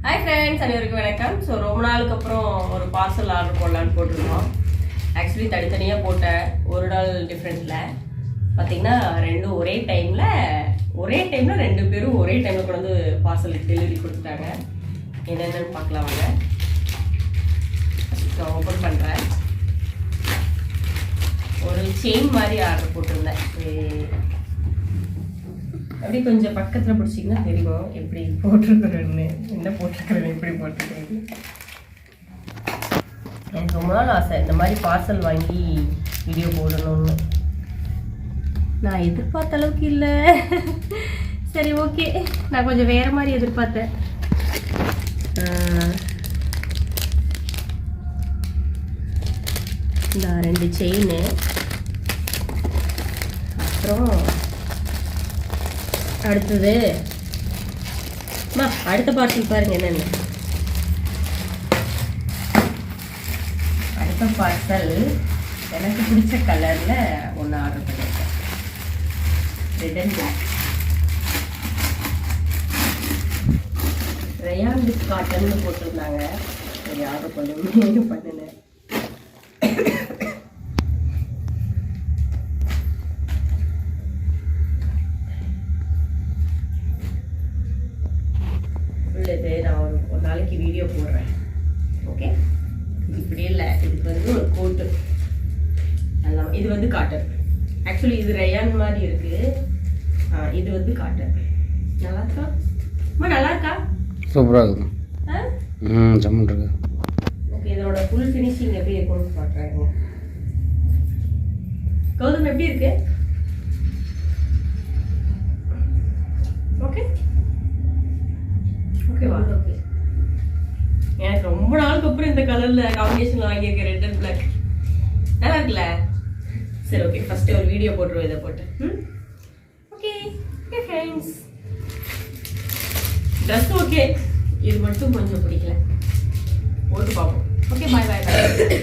Hi friends, அனைவருக்கும் வணக்கம். So ரொம்ப நாளுக்கு அப்புறம் ஒரு பார்சல் ஆர்டர் போடலான்னு போட்டிருந்தோம். ஆக்சுவலி தனித்தனியாக போட்ட ஒரு நாள் டிஃப்ரெண்ட்டில் பார்த்தீங்கன்னா ரெண்டும் ஒரே டைமில் ரெண்டு பேரும் ஒரே டைமில் கொண்டு வந்து பார்சல் டெலிவரி கொடுத்துட்டாங்க. என்னென்னு பார்க்கலாம் வாங்க. நான் ஓப்பன் பண்ணுறேன். ஒரு செயின் மாதிரி ஆர்டர் போட்டிருந்தேன். அப்படி கொஞ்சம் பக்கத்தில் பிடிச்சிங்கன்னா தெரியும் எப்படி போட்டிருக்கிறேன்னு, என்ன போட்டிருக்கிறேன்னு எப்படி போட்டிருக்கிறேன்னு. எனக்கு ரொம்ப நாள் ஆசை இந்த மாதிரி பார்சல் வாங்கி வீடியோ போடணும்னு. நான் எதிர்பார்த்த அளவுக்கு இல்லை. சரி, ஓகே. நான் கொஞ்சம் வேறு மாதிரி எதிர்பார்த்தேன். இந்த 2 செயின், அப்புறம் அடுத்தது அடுத்த பார்சல் பாருங்க என்னென்ன. அடுத்த பார்சல் எனக்கு பிடிச்ச கலரில் ஒன்று ஆர்டர் பண்ணியிருக்கேன். Red and black rayon with காட்டன்னு போட்டிருந்தாங்க. சரி, ஆர்டர் பண்ணினேன். உள்ளது நான் ஒரு நாளைக்கு வீடியோ போடுறேன். ஓகே, இது இப்படி இல்லை. இதுக்கு வந்து ஒரு கோட்டு எல்லாம். இது வந்து காட்டன். ஆக்சுவலி இது ரயான் மாதிரி இருக்கு. இது வந்து காட்டன். நல்லா இருக்கா? அம்மா நல்லா இருக்கா? சூப்பராக இருக்கும். ஜம்முன் இருக்கு. ஓகே, இதோட ஃபுல் ஃபினிஷிங் எப்படி இருக்கும்னு பார்க்குறாங்க. கௌதம் எப்படி இருக்கு? ஓகே ஓகேவா? ஓகே. எனக்கு ரொம்ப நாளுக்கு அப்புறம் இந்த கலரில் காம்பினேஷனில் வாங்கியிருக்கேன். ரெட் அண்ட் பிளாக் நல்லா இருக்குல்ல? சரி, ஓகே. ஃபஸ்ட்டு ஒரு வீடியோ போட்டுருவோம் இதை போட்டு. Okay okay friends, dress okay. இது மட்டும் கொஞ்சம் பிடிக்கல. போட்டு பார்ப்போம். ஓகே, பாய் பாய் பாய்.